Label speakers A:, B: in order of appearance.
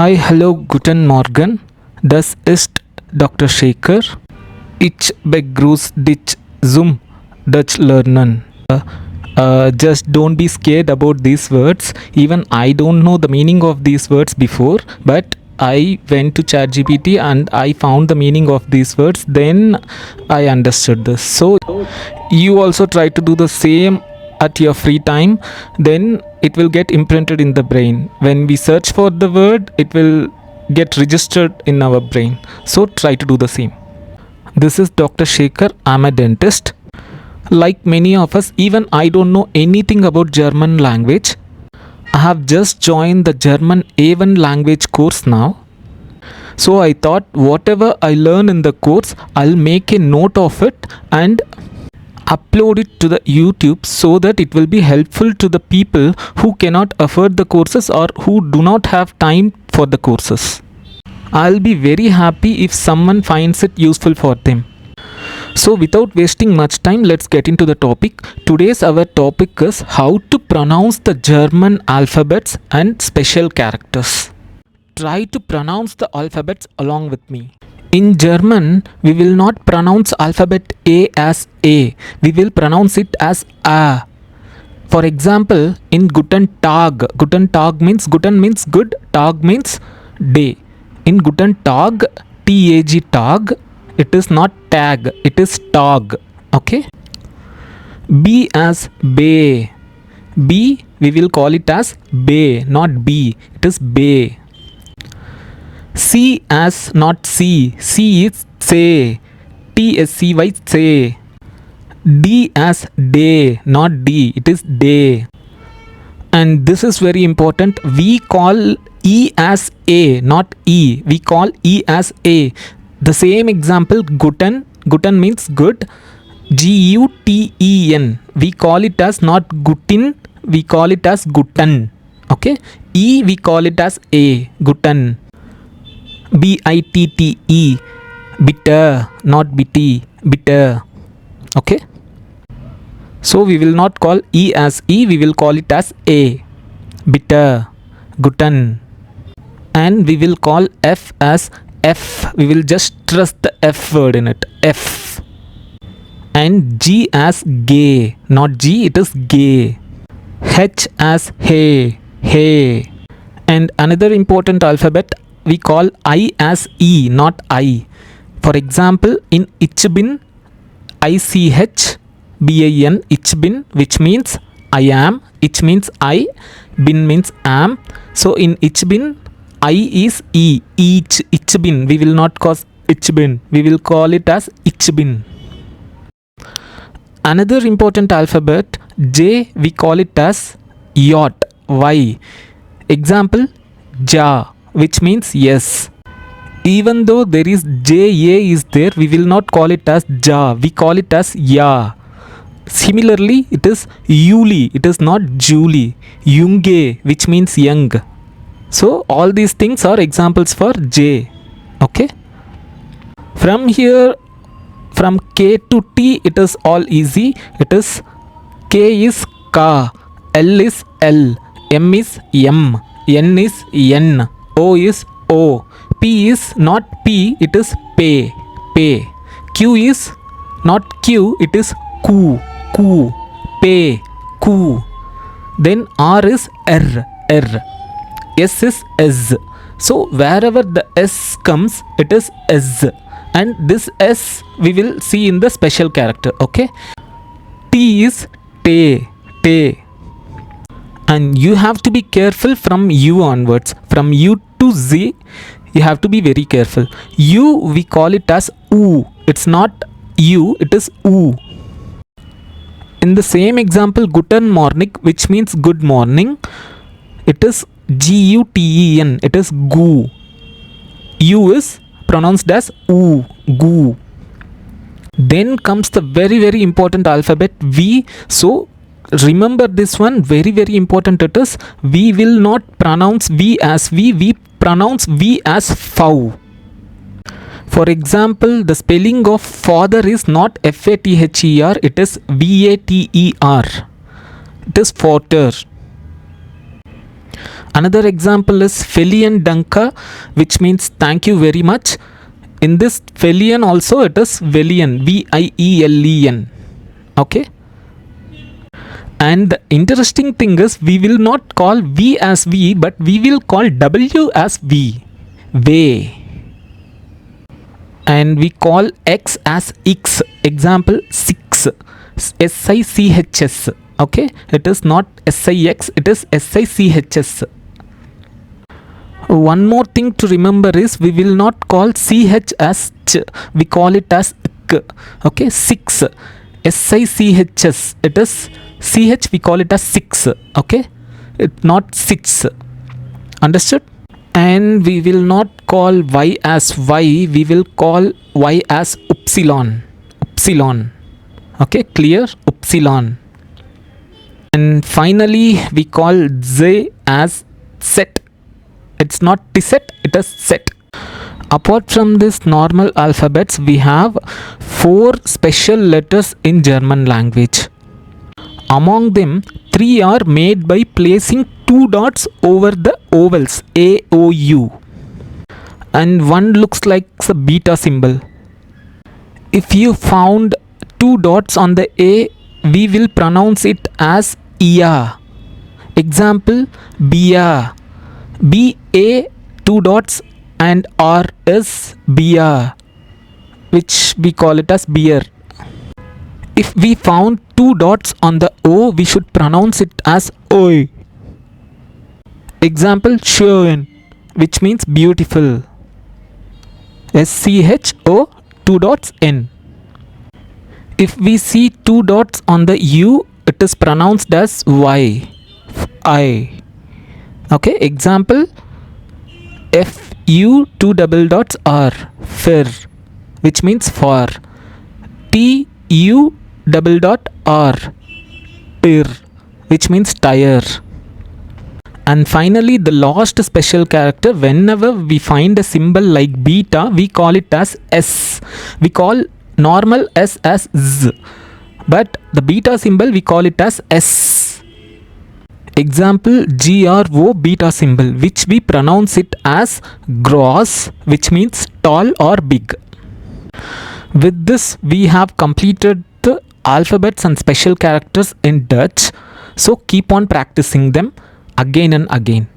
A: Hi, hello, guten Morgen. Das ist Dr. Shaker. Ich begrüße dich zum Dutch lernen. Just don't be scared about these words. Even I don't know the meaning of these words before, but I went to ChatGPT and I found the meaning of these words. Then I understood this. So you also try to do the same at your free time. Then it will get imprinted in the brain. When we search for the word, it will get registered in our brain. So try to do the same. This is Dr. Shaker. I'm a dentist. Like many of us, even I don't know anything about German language. I have just joined the German A1 language course now. So I thought whatever I learn in the course, I'll make a note of it and upload it to the YouTube so that it will be helpful to the people who cannot afford the courses or who do not have time for the courses. I'll be very happy if someone finds it useful for them. So without wasting much time, let's get into the topic. Today's our topic is how to pronounce the German alphabets and special characters. Try to pronounce the alphabets along with me. In German, we will not pronounce alphabet A as A. We will pronounce it as A. For example, in Guten Tag, Guten means good, Tag means day. In Guten Tag, T-A-G, Tag, it is not tag, it is Tag. Okay? B as Bay. B, we will call it as Bay, not B. It is Bay. C as not C. C is say. T-S-C-Y, say. D as day, not D. It is day. And this is very important. We call E as A, not E. We call E as A. The same example, Guten. Guten means good. G-U-T-E-N. We call it as not Gutin. We call it as Guten. Okay. E we call it as A. Guten. B-I-T-T-E. Bitter, not bitty. Bitter. Okay. So we will not call E as E. We will call it as A. Bitter. Guten. And we will call F as F. We will just stress the F word in it. F. And G as gay. Not G, it is gay. H as hey. Hey. And another important alphabet, we call I as E, not I. For example, in ich bin, I-C-H-B-I-N, ich bin, which means I am. Ich means I. Bin means am. So in ich bin, I is E. Ich bin. We will not call ich bin. We will call it as ich bin. Another important alphabet, J, we call it as yacht. Y. Example, ja, which means yes. Even though there is J-A is there, we will not call it as ja. We call it as ya. Similarly, it is Yuli. It is not Julie. Junge, which means young. So all these things are examples for J. Okay. From here, from K to T, it is all easy. It is K is Ka, L is L, M is M, N is N, O is O, P is not P, it is Pay, Pay. Q is not Q, it is Ku, Ku, Pay, Ku. Then R is R, R. S is S. So wherever the S comes, it is S. And this S we will see in the special character. Okay. T is Te, Te. And you have to be careful from U onwards. From U to Z, you have to be very careful. U we call it as U. It's not U, it is U. In the same example, Guten Morgen, which means good morning, it is G-U-T-E-N. It is Gu. U is pronounced as U. Gu. Then comes the very important alphabet V. So remember this one, very important it is. We will not pronounce V as V. We pronounce V as Fau. For example, the spelling of father is not F-A-T-H-E-R. It is V-A-T-E-R. It is Fater. Another example is Vielen Danke, which means thank you very much. In this Vielen also it is Vielen, Vielen. Okay. And the interesting thing is we will not call V as V, but we will call W as V. Way. And we call X as X. Example 6. SICHS. Okay. It is not SIX, it is SICHS. One more thing to remember is we will not call CH as Ch. We call it as K. Okay. 6. SICHS. It is CH, we call it as 6. Okay. It's not 6. Understood? And we will not call Y as Y. We will call Y as Upsilon. Upsilon. Okay. Clear? Upsilon. And finally we call Z as set. It's not set, it is set. Apart from this normal alphabets, we have 4 special letters in German language. Among them, 3 are made by placing 2 dots over the vowels A, O, U. And one looks like a beta symbol. If you found 2 dots on the A, we will pronounce it as Ia. Example, Bia. B-A, 2 dots and R is Bia, which we call it as beer. If we found 2 dots on the O, we should pronounce it as Oi. Example, schön, which means beautiful. SCHO, 2 dots N. If we see 2 dots on the U, it is pronounced as Y. I. Okay, example, FU, 2 double dots R, fir, which means for. TU double dot R, tir, which means tire. And finally, the last special character, whenever we find a symbol like beta, we call it as S. We call normal S as Z, but the beta symbol we call it as S. Example, GRO, beta symbol, which we pronounce it as gross, which means tall or big. With this, we have completed the alphabets and special characters in Dutch. So keep on practicing them again and again.